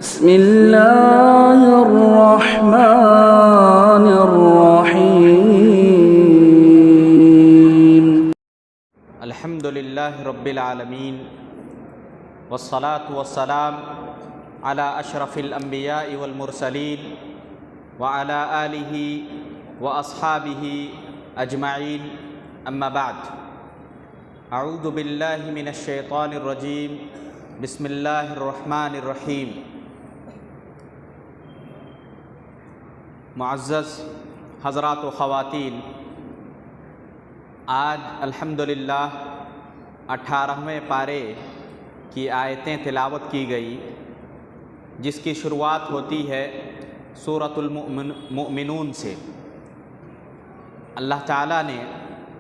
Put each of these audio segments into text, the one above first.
بسم الله الرحمن الرحيم. الحمد لله رب العالمين والصلاة والسلام على أشرف الأنبياء والمرسلين وعلى آله وأصحابه أجمعين أما بعد. أعوذ بالله من الشيطان الرجيم. بسم الله الرحمن الرحیم. معزز حضرات و خواتین، آج الحمدللہ 18ویں پارے کی آیتیں تلاوت کی گئی، جس کی شروعات ہوتی ہے سورۃ المؤمنون سے. اللہ تعالیٰ نے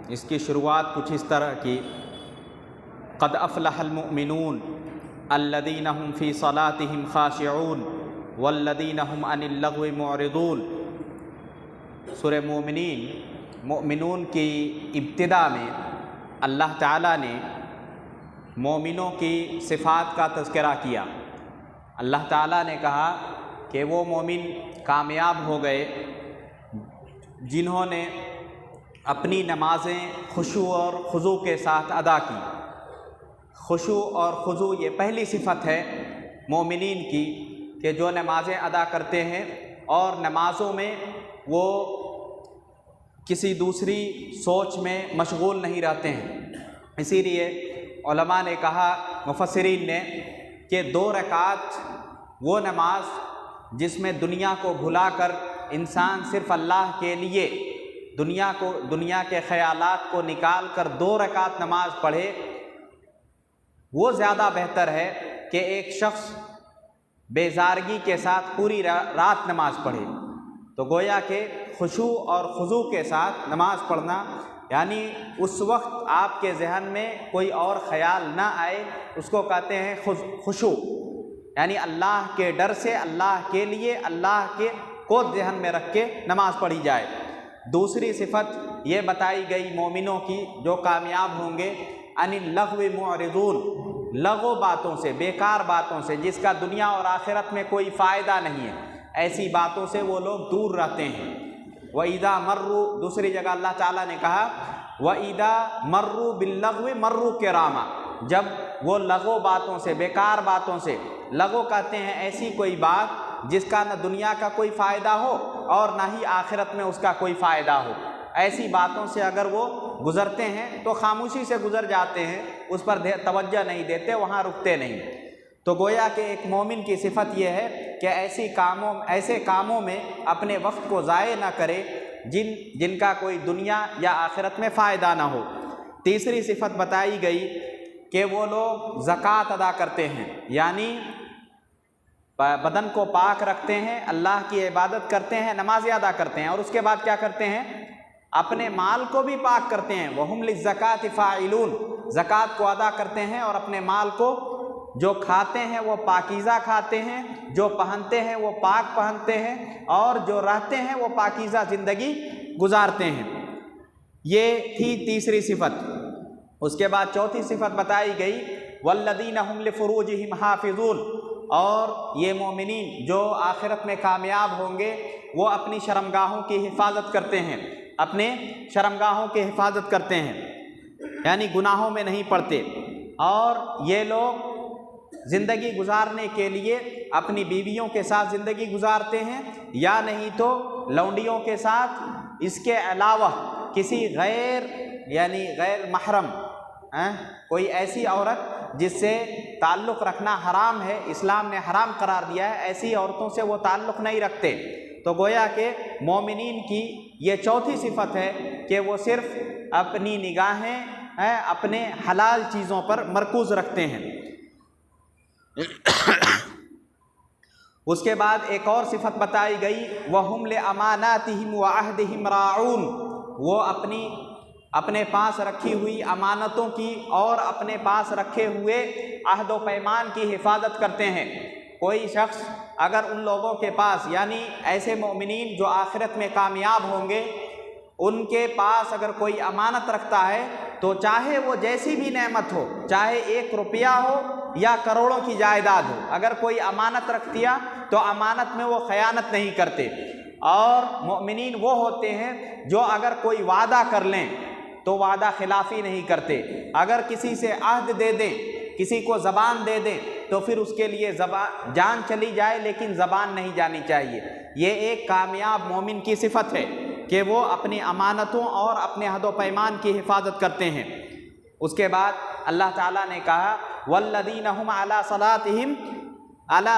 اس کی شروعات کچھ اس طرح کی: قد افلح المؤمنون الذین هم فی صلاتهم خاشعون والذین هم عن اللغو معرضون. سورہ مومنون کی ابتدا میں اللہ تعالیٰ نے مومنوں کی صفات کا تذکرہ کیا. اللہ تعالیٰ نے کہا کہ وہ مومن کامیاب ہو گئے جنہوں نے اپنی نمازیں خشوع اور خضوع کے ساتھ ادا کی. خشوع اور خضوع یہ پہلی صفت ہے مومنین کی، کہ جو نمازیں ادا کرتے ہیں اور نمازوں میں وہ کسی دوسری سوچ میں مشغول نہیں رہتے ہیں. اسی لیے علماء نے کہا، مفسرین نے، کہ 2 رکعت وہ نماز جس میں دنیا کو بھلا کر انسان صرف اللہ کے لیے دنیا کے خیالات کو نکال کر 2 رکعت نماز پڑھے، وہ زیادہ بہتر ہے کہ ایک شخص بیزارگی کے ساتھ پوری رات نماز پڑھے. تو گویا کہ خشوع اور خضوع کے ساتھ نماز پڑھنا، یعنی اس وقت آپ کے ذہن میں کوئی اور خیال نہ آئے، اس کو کہتے ہیں خشوع. یعنی اللہ کے ڈر سے، اللہ کے لیے، اللہ کے کو ذہن میں رکھ کے نماز پڑھی جائے. دوسری صفت یہ بتائی گئی مومنوں کی جو کامیاب ہوں گے: عن اللغو معرضون. لغو باتوں سے، بیکار باتوں سے، جس کا دنیا اور آخرت میں کوئی فائدہ نہیں ہے، ایسی باتوں سے وہ لوگ دور رہتے ہیں. وَإِذَا مَرُّوا، دوسری جگہ اللہ تعالیٰ نے کہا وَإِذَا مَرُّوا بِاللَّغْوِ مَرُّوا كِرَامًا. جب وہ لغو باتوں سے، بیکار باتوں سے، لغو کہتے ہیں ایسی کوئی بات جس کا نہ دنیا کا کوئی فائدہ ہو اور نہ ہی آخرت میں اس کا کوئی فائدہ ہو، ایسی باتوں سے اگر وہ گزرتے ہیں تو خاموشی سے گزر جاتے ہیں، اس پر توجہ نہیں دیتے، وہاں رکتے نہیں. تو گویا کہ ایک مومن کی صفت یہ ہے کہ ایسے کاموں میں اپنے وقت کو ضائع نہ کرے جن کا کوئی دنیا یا آخرت میں فائدہ نہ ہو. تیسری صفت بتائی گئی کہ وہ لوگ زکوٰۃ ادا کرتے ہیں، یعنی بدن کو پاک رکھتے ہیں، اللہ کی عبادت کرتے ہیں، نمازیں ادا کرتے ہیں، اور اس کے بعد کیا کرتے ہیں؟ اپنے مال کو بھی پاک کرتے ہیں. وَهُمْ لِلزَّكَاةِ فَاعِلُونَ. زکوٰۃ کو ادا کرتے ہیں اور اپنے مال کو جو کھاتے ہیں وہ پاکیزہ کھاتے ہیں، جو پہنتے ہیں وہ پاک پہنتے ہیں، اور جو رہتے ہیں وہ پاکیزہ زندگی گزارتے ہیں. یہ تھی تیسری صفت. اس کے بعد چوتھی صفت بتائی گئی وَالَّذِينَ هُمْ لِفُرُوجِهِمْ حَافِظُونَ. اور یہ مومنین جو آخرت میں کامیاب ہوں گے وہ اپنی شرمگاہوں کی حفاظت کرتے ہیں، اپنے شرمگاہوں کی حفاظت کرتے ہیں، یعنی گناہوں میں نہیں پڑتے. اور یہ لوگ زندگی گزارنے کے لیے اپنی بیویوں کے ساتھ زندگی گزارتے ہیں، یا نہیں تو لونڈیوں کے ساتھ. اس کے علاوہ کسی غیر محرم کوئی ایسی عورت جس سے تعلق رکھنا حرام ہے، اسلام نے حرام قرار دیا ہے، ایسی عورتوں سے وہ تعلق نہیں رکھتے. تو گویا کہ مومنین کی یہ چوتھی صفت ہے کہ وہ صرف اپنی نگاہیں اپنے حلال چیزوں پر مرکوز رکھتے ہیں. اس کے بعد ایک اور صفت بتائی گئی وَهُمْ لِأَمَانَاتِهِمْ وَعَهْدِهِمْ رَاعُونَ. وہ اپنے پاس رکھی ہوئی امانتوں کی اور اپنے پاس رکھے ہوئے عہد و پیمان کی حفاظت کرتے ہیں. کوئی شخص اگر ان لوگوں کے پاس، یعنی ایسے مومنین جو آخرت میں کامیاب ہوں گے، ان کے پاس اگر کوئی امانت رکھتا ہے تو چاہے وہ جیسی بھی نعمت ہو، چاہے 1 روپیہ ہو یا کروڑوں کی جائیداد ہو، اگر کوئی امانت رکھ دیا تو امانت میں وہ خیانت نہیں کرتے۔ اور مومنین وہ ہوتے ہیں جو اگر کوئی وعدہ کر لیں تو وعدہ خلافی نہیں کرتے، اگر کسی سے عہد دے دیں، کسی کو زبان دے دیں تو پھر اس کے لیے جان چلی جائے لیکن زبان نہیں جانی چاہیے۔ یہ ایک کامیاب مومن کی صفت ہے کہ وہ اپنی امانتوں اور اپنے عہد و پیمان کی حفاظت کرتے ہیں۔ اس کے بعد اللہ تعالیٰ نے کہا والذین هم علی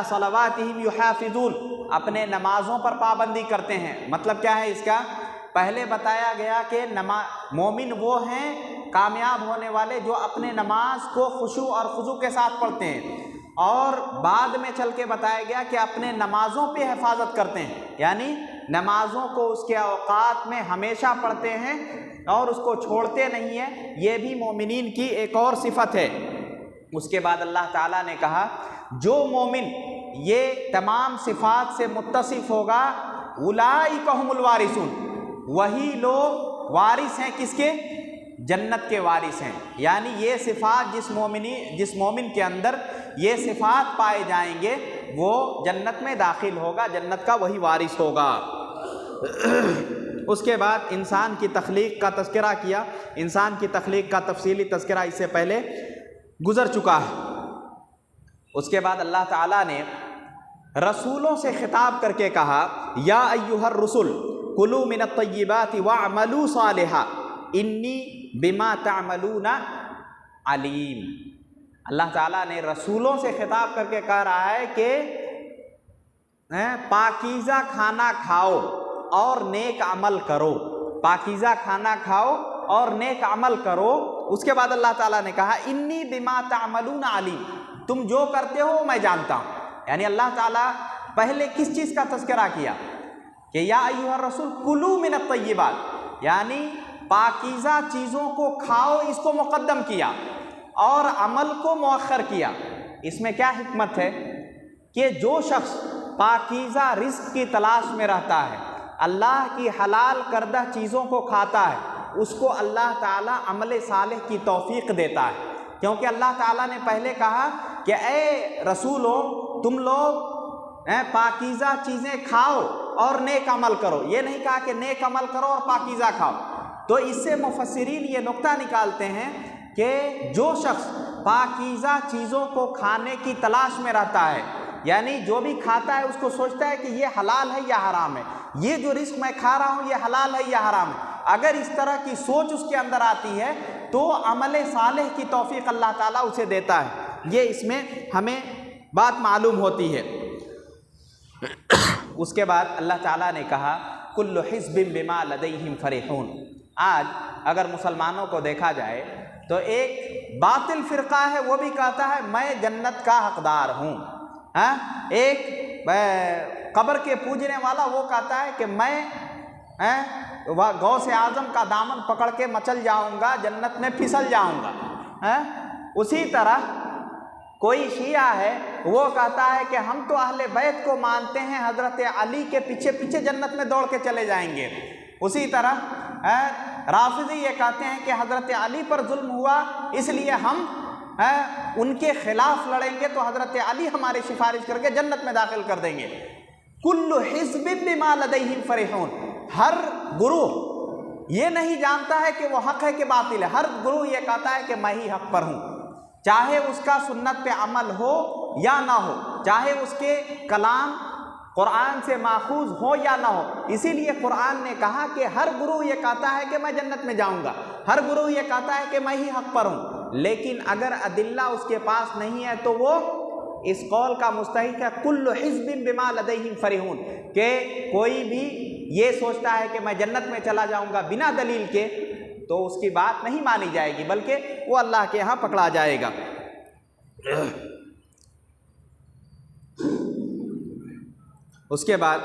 صلواتہم یحافظون، اپنے نمازوں پر پابندی کرتے ہیں۔ مطلب کیا ہے اس کا؟ پہلے بتایا گیا کہ مومن وہ ہیں کامیاب ہونے والے جو اپنے نماز کو خشوع اور خضوع کے ساتھ پڑھتے ہیں، اور بعد میں چل کے بتایا گیا کہ اپنے نمازوں پہ حفاظت کرتے ہیں، یعنی نمازوں کو اس کے اوقات میں ہمیشہ پڑھتے ہیں اور اس کو چھوڑتے نہیں ہیں۔ یہ بھی مومنین کی ایک اور صفت ہے۔ اس کے بعد اللہ تعالیٰ نے کہا جو مومن یہ تمام صفات سے متصف ہوگا اولئک هم الوارثون، وہی لوگ وارث ہیں کس کے؟ جنت کے وارث ہیں۔ یعنی یہ صفات جس مومن کے اندر یہ صفات پائے جائیں گے وہ جنت میں داخل ہوگا، جنت کا وہی وارث ہوگا۔ اس کے بعد انسان کی تخلیق کا تذکرہ کیا۔ انسان کی تخلیق کا تفصیلی تذکرہ اس سے پہلے گزر چکا ہے۔ اس کے بعد اللہ تعالیٰ نے رسولوں سے خطاب کر کے کہا یا ایھا الرسل کلوا من الطیبات واعملوا صالحا انی بما تعملون علیم۔ اللہ تعالیٰ نے رسولوں سے خطاب کر کے کہہ رہا ہے کہ پاکیزہ کھانا کھاؤ اور نیک عمل کرو، پاکیزہ کھانا کھاؤ اور نیک عمل کرو۔ اس کے بعد اللہ تعالیٰ نے کہا انی بما تعملون علیم، تم جو کرتے ہو میں جانتا ہوں۔ یعنی اللہ تعالیٰ پہلے کس چیز کا تذکرہ کیا کہ یا ایھا الرسول کلوا من الطیبات، یعنی پاکیزہ چیزوں کو کھاؤ، اس کو مقدم کیا اور عمل کو مؤخر کیا۔ اس میں کیا حکمت ہے کہ جو شخص پاکیزہ رزق کی تلاش میں رہتا ہے، اللہ کی حلال کردہ چیزوں کو کھاتا ہے، اس کو اللہ تعالیٰ عمل صالح کی توفیق دیتا ہے، کیونکہ اللہ تعالیٰ نے پہلے کہا کہ اے رسولو تم لوگ پاکیزہ چیزیں کھاؤ اور نیک عمل کرو، یہ نہیں کہا کہ نیک عمل کرو اور پاکیزہ کھاؤ۔ تو اس سے مفسرین یہ نقطہ نکالتے ہیں کہ جو شخص پاکیزہ چیزوں کو کھانے کی تلاش میں رہتا ہے، یعنی جو بھی کھاتا ہے اس کو سوچتا ہے کہ یہ حلال ہے یا حرام ہے، یہ جو رزق میں کھا رہا ہوں یہ حلال ہے یا حرام ہے، اگر اس طرح کی سوچ اس کے اندر آتی ہے تو عمل صالح کی توفیق اللہ تعالیٰ اسے دیتا ہے۔ یہ اس میں ہمیں بات معلوم ہوتی ہے۔ اس کے بعد اللہ تعالیٰ نے کہا کل حزب بما لدیہم فرحون۔ آج اگر مسلمانوں کو دیکھا جائے تو ایک باطل فرقہ ہے، وہ بھی کہتا ہے میں جنت کا حقدار ہوں، ایک قبر کے پوجنے والا وہ کہتا ہے کہ میں غوث اعظم کا دامن پکڑ کے مچل جاؤں گا، جنت میں پھسل جاؤں گا۔ اسی طرح کوئی شیعہ ہے وہ کہتا ہے کہ ہم تو اہل بیت کو مانتے ہیں، حضرت علی کے پیچھے پیچھے جنت میں دوڑ کے چلے جائیں گے۔ اسی طرح رافضی یہ کہتے ہیں کہ حضرت علی پر ظلم ہوا اس لیے ہم ان کے خلاف لڑیں گے تو حضرت علی ہماری سفارش کر کے جنت میں داخل کر دیں گے۔ کل حزب بما لدیہم فرحون، ہر گروہ یہ نہیں جانتا ہے کہ وہ حق ہے کہ باطل ہے، ہر گروہ یہ کہتا ہے کہ میں ہی حق پر ہوں، چاہے اس کا سنت پہ عمل ہو یا نہ ہو، چاہے اس کے کلام قرآن سے ماخوذ ہو یا نہ ہو۔ اسی لیے قرآن نے کہا کہ ہر گروہ یہ کہتا ہے کہ میں جنت میں جاؤں گا، ہر گروہ یہ کہتا ہے کہ میں ہی حق پر ہوں، لیکن اگر ادلہ اس کے پاس نہیں ہے تو وہ اس قول کا مستحق ہے کل حزب بما لدیہم فرحون، کہ کوئی بھی یہ سوچتا ہے کہ میں جنت میں چلا جاؤں گا بنا دلیل کے تو اس کی بات نہیں مانی جائے گی، بلکہ وہ اللہ کے ہاں پکڑا جائے گا۔ اس کے بعد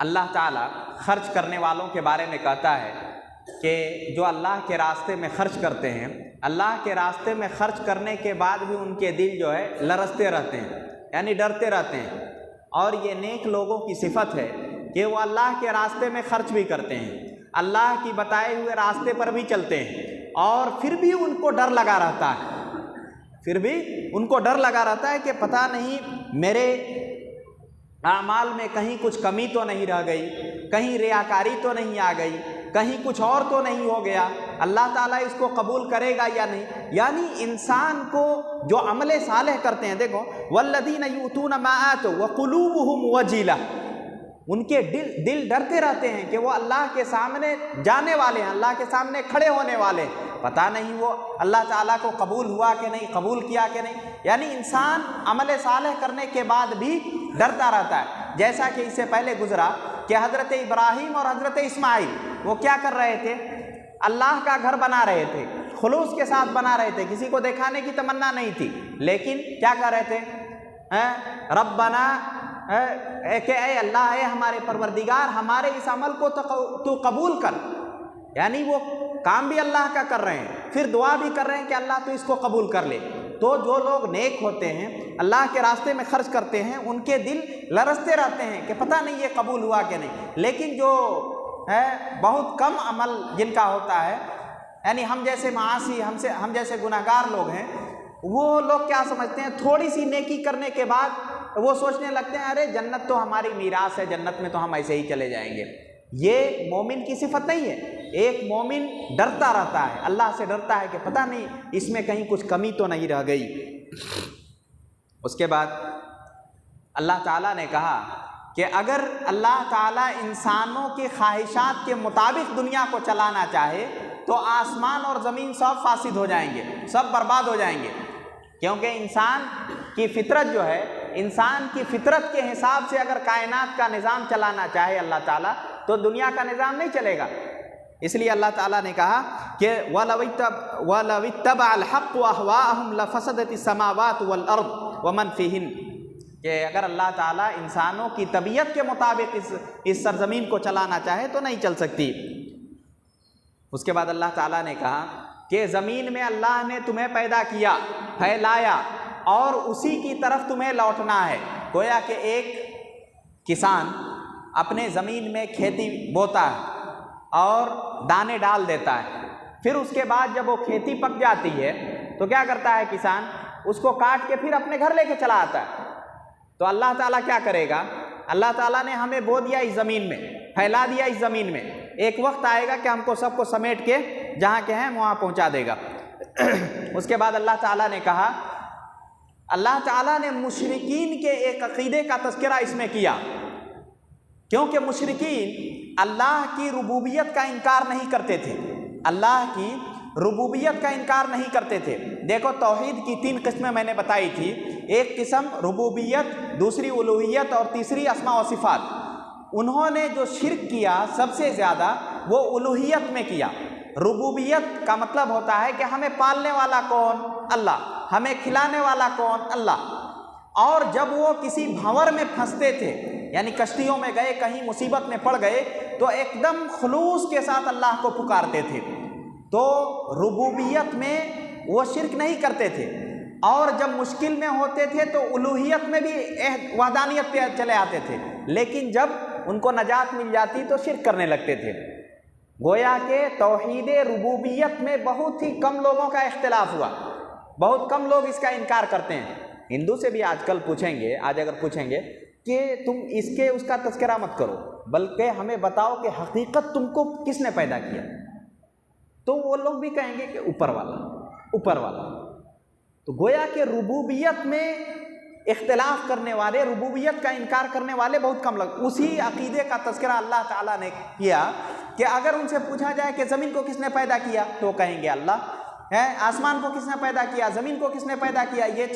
اللہ تعالیٰ خرچ کرنے والوں کے بارے میں کہتا ہے کہ جو اللہ کے راستے میں خرچ کرتے ہیں، اللہ کے راستے میں خرچ کرنے کے بعد بھی ان کے دل جو ہے لرزتے رہتے ہیں، یعنی ڈرتے رہتے ہیں، اور یہ نیک لوگوں کی صفت ہے کہ وہ اللہ کے راستے میں خرچ بھی کرتے ہیں، اللہ کی بتائے ہوئے راستے پر بھی چلتے ہیں، اور پھر بھی ان کو ڈر لگا رہتا ہے، پھر بھی ان کو ڈر لگا رہتا ہے کہ پتہ نہیں میرے اعمال میں کہیں کچھ کمی تو نہیں رہ گئی، کہیں ریاکاری تو نہیں آ گئی، کہیں کچھ اور تو نہیں ہو گیا، اللہ تعالیٰ اس کو قبول کرے گا یا نہیں۔ یعنی انسان کو جو عمل صالح کرتے ہیں، دیکھو والذین یؤتون ما آتوا وقلوبہم وجلہ، ان کے دل ڈرتے رہتے ہیں کہ وہ اللہ کے سامنے جانے والے ہیں، اللہ کے سامنے کھڑے ہونے والے ہیں، پتہ نہیں وہ اللہ تعالیٰ کو قبول ہوا کہ نہیں، قبول کیا کہ نہیں۔ یعنی انسان عمل صالح کرنے کے بعد بھی ڈرتا رہتا ہے۔ جیسا کہ اس سے پہلے گزرا کہ حضرت ابراہیم اور حضرت اسماعیل وہ کیا کر رہے تھے؟ اللہ کا گھر بنا رہے تھے، خلوص کے ساتھ بنا رہے تھے، کسی کو دکھانے کی تمنا نہیں تھی، لیکن کیا کر رہے تھے؟ ربنا، کہ اے اللہ، اے ہمارے پروردگار، ہمارے اس عمل کو تو قبول کر۔ یعنی وہ کام بھی اللہ کا کر رہے ہیں، پھر دعا بھی کر رہے ہیں کہ اللہ تو اس کو قبول کر لے۔ تو جو لوگ نیک ہوتے ہیں، اللہ کے راستے میں خرچ کرتے ہیں، ان کے دل لرزتے رہتے ہیں کہ پتہ نہیں یہ قبول ہوا کہ نہیں۔ لیکن جو ہے بہت کم عمل جن کا ہوتا ہے، یعنی ہم جیسے معاصی، ہم جیسے گناہگار لوگ ہیں، وہ لوگ کیا سمجھتے ہیں؟ تھوڑی سی نیکی کرنے کے بعد وہ سوچنے لگتے ہیں ارے جنت تو ہماری میراث ہے، جنت میں تو ہم ایسے ہی چلے جائیں گے۔ یہ مومن کی صفت نہیں ہے۔ ایک مومن ڈرتا رہتا ہے، اللہ سے ڈرتا ہے کہ پتہ نہیں اس میں کہیں کچھ کمی تو نہیں رہ گئی۔ اس کے بعد اللہ تعالیٰ نے کہا کہ اگر اللہ تعالیٰ انسانوں کی خواہشات کے مطابق دنیا کو چلانا چاہے تو آسمان اور زمین سب فاسد ہو جائیں گے، سب برباد ہو جائیں گے، کیونکہ انسان کی فطرت جو ہے، انسان کی فطرت کے حساب سے اگر کائنات کا نظام چلانا چاہے اللہ تعالیٰ تو دنیا کا نظام نہیں چلے گا۔ اس لیے اللہ تعالیٰ نے کہا کہ وَلَوِ اتَّبَعَ الْحَقُّ أَهْوَاءَهُمْ لَفَسَدَتِ السَّمَاوَاتُ وَالْأَرْضُ وَمَنْ فِيهِنَّ، کہ اگر اللہ تعالیٰ انسانوں کی طبیعت کے مطابق اس سرزمین کو چلانا چاہے تو نہیں چل سکتی۔ اس کے بعد اللہ تعالیٰ نے کہا کہ زمین میں اللہ نے تمہیں پیدا کیا، پھیلایا، اور اسی کی طرف تمہیں لوٹنا ہے۔ گویا کہ ایک کسان اپنے زمین میں کھیتی بوتا ہے اور دانے ڈال دیتا ہے، پھر اس کے بعد جب وہ کھیتی پک جاتی ہے تو کیا کرتا ہے کسان؟ اس کو کاٹ کے پھر اپنے گھر لے کے چلا آتا ہے۔ تو اللہ تعالیٰ کیا کرے گا؟ اللہ تعالیٰ نے ہمیں بو دیا اس زمین میں، پھیلا دیا اس زمین میں، ایک وقت آئے گا کہ ہم کو سب کو سمیٹ کے جہاں کے ہیں وہاں پہنچا دے گا۔ اس کے بعد اللہ تعالیٰ نے کہا، اللہ تعالیٰ نے مشرکین کے ایک عقیدے کا تذکرہ اس میں کیا، کیونکہ مشرکین اللہ کی ربوبیت کا انکار نہیں کرتے تھے، اللہ کی ربوبیت کا انکار نہیں کرتے تھے۔ دیکھو توحید کی 3 قسمیں میں نے بتائی تھی، ایک قسم ربوبیت، دوسری الوہیت اور تیسری اسماء و صفات۔ انہوں نے جو شرک کیا سب سے زیادہ وہ الوہیت میں کیا۔ ربوبیت کا مطلب ہوتا ہے کہ ہمیں پالنے والا کون؟ اللہ، ہمیں کھلانے والا کون؟ اللہ۔ اور جب وہ کسی بھنور میں پھنستے تھے، یعنی کشتیوں میں گئے، کہیں مصیبت میں پڑ گئے، تو ایک دم خلوص کے ساتھ اللہ کو پکارتے تھے۔ تو ربوبیت میں وہ شرک نہیں کرتے تھے، اور جب مشکل میں ہوتے تھے تو الوہیت میں بھی وحدانیت پہ چلے آتے تھے، لیکن جب ان کو نجات مل جاتی تو شرک کرنے لگتے تھے۔ گویا کہ توحید ربوبیت میں بہت ہی کم لوگوں کا اختلاف ہوا، بہت کم لوگ اس کا انکار کرتے ہیں۔ ہندو سے بھی آج کل پوچھیں گے، آج اگر پوچھیں گے کہ تم اس کا تذکرہ مت کرو، بلکہ ہمیں بتاؤ کہ حقیقت تم کو کس نے پیدا کیا، تو وہ لوگ بھی کہیں گے کہ اوپر والا، اوپر والا۔ تو گویا کہ ربوبیت میں اختلاف کرنے والے، ربوبیت کا انکار کرنے والے بہت کم لوگ۔ اسی عقیدے کا تذکرہ اللہ تعالیٰ نے کیا کہ اگر ان سے پوچھا جائے کہ زمین کو کس نے پیدا کیا تو کہیں گے اللہ ہے، آسمان کو کس نے پیدا کیا، زمین کو کس نے پیدا کیا، یہ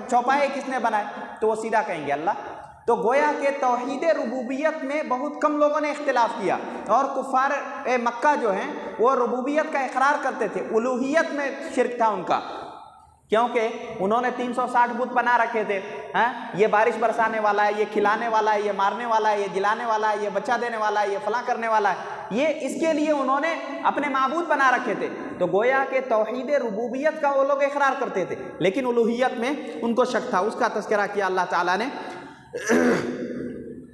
چوپائے کس نے بنائے، تو وہ سیدھا کہیں گے اللہ۔ تو گویا کہ توحید ربوبیت میں بہت کم لوگوں نے اختلاف کیا، اور کفار مکہ جو ہیں وہ ربوبیت کا اقرار کرتے تھے، الوہیت میں شرک تھا ان کا، کیونکہ انہوں نے 360 بت بنا رکھے تھے، یہ بارش برسانے والا ہے، یہ کھلانے والا ہے، یہ مارنے والا ہے، یہ جلانے والا ہے، یہ بچہ دینے والا ہے، یہ فلاں کرنے والا ہے، یہ اس کے لیے انہوں نے اپنے معبود بنا رکھے تھے۔ تو گویا کہ توحید ربوبیت کا وہ لوگ اقرار کرتے تھے، لیکن الوہیت میں ان کو شک تھا، اس کا تذکرہ کیا اللہ تعالیٰ نے۔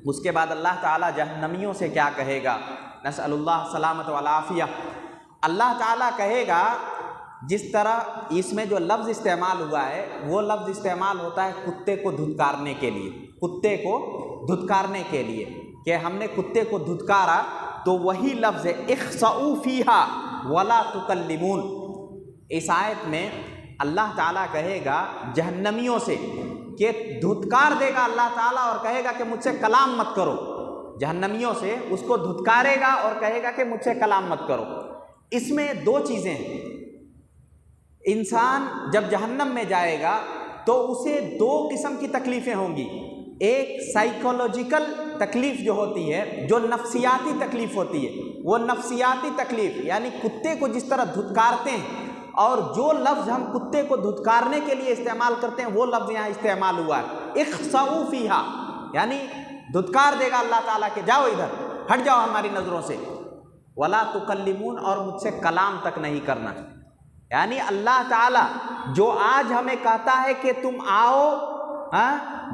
اس کے بعد اللہ تعالیٰ جہنمیوں سے کیا کہے گا؟ نسأل اللہ سلامت والعافیہ۔ اللہ تعالیٰ کہے گا جس طرح اس میں جو لفظ استعمال ہوا ہے وہ لفظ استعمال ہوتا ہے کتے کو دھتکارنے کے لیے، کتے کو دھتکارنے کے لیے، کہ ہم نے کتے کو دھتکارا، تو وہی لفظ ہے اخسؤوا فیہا ولا تکلمون۔ اس آیت میں اللہ تعالیٰ کہے گا جہنمیوں سے کہ دھتکار دے گا اللہ تعالیٰ اور کہے گا کہ مجھ سے کلام مت کرو، جہنمیوں سے اس کو دھتکارے گا اور کہے گا کہ مجھ سے کلام مت کرو۔ اس میں دو چیزیں ہیں، انسان جب جہنم میں جائے گا تو اسے دو قسم کی تکلیفیں ہوں گی، ایک سائیکولوجیکل تکلیف جو ہوتی ہے، جو نفسیاتی تکلیف ہوتی ہے، وہ نفسیاتی تکلیف یعنی کتے کو جس طرح دھتکارتے ہیں، اور جو لفظ ہم کتے کو دھتکارنے کے لیے استعمال کرتے ہیں وہ لفظ یہاں استعمال ہوا ہے اخسؤوا فیہا، یعنی دھتکار دے گا اللہ تعالیٰ کہ جاؤ ادھر، ہٹ جاؤ ہماری نظروں سے، ولا تکلمون، اور مجھ سے کلام تک نہیں کرنا۔ یعنی اللہ تعالیٰ جو آج ہمیں کہتا ہے کہ تم آؤ،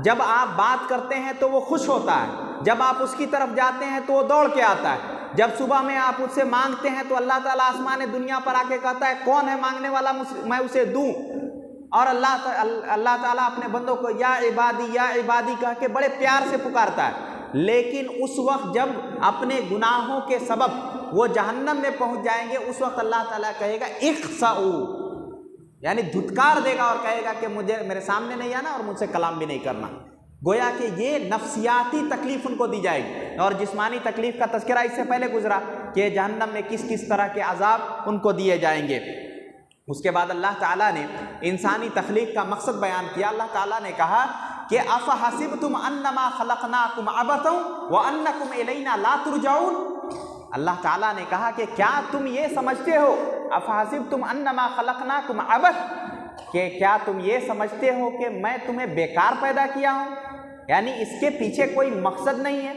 جب آپ بات کرتے ہیں تو وہ خوش ہوتا ہے، جب آپ اس کی طرف جاتے ہیں تو وہ دوڑ کے آتا ہے، جب صبح میں آپ اس سے مانگتے ہیں تو اللہ تعالیٰ آسمان دنیا پر آ کے کہتا ہے کون ہے مانگنے والا میں اسے دوں، اور اللہ تعالیٰ اپنے بندوں کو یا عبادی کہہ کے بڑے پیار سے پکارتا ہے۔ لیکن اس وقت جب اپنے گناہوں کے سبب وہ جہنم میں پہنچ جائیں گے، اس وقت اللہ تعالیٰ کہے گا اخسؤوا، یعنی دھتکار دے گا اور کہے گا کہ مجھے میرے سامنے نہیں آنا اور مجھ سے کلام بھی نہیں کرنا۔ گویا کہ یہ نفسیاتی تکلیف ان کو دی جائے گی، اور جسمانی تکلیف کا تذکرہ اس سے پہلے گزرا کہ جہنم میں کس کس طرح کے عذاب ان کو دیے جائیں گے۔ اس کے بعد اللہ تعالیٰ نے انسانی تخلیق کا مقصد بیان کیا۔ اللہ تعالیٰ نے کہا کہ افحسبتم انما خلقناکم عبثا وانکم الینا لا ترجعون۔ اللہ تعالیٰ نے کہا کہ کیا تم یہ سمجھتے ہو، افحسبتم انما خلقناکم عبث، کہ کیا تم یہ سمجھتے ہو کہ میں تمہیں بیکار پیدا کیا ہوں، یعنی اس کے پیچھے کوئی مقصد نہیں ہے،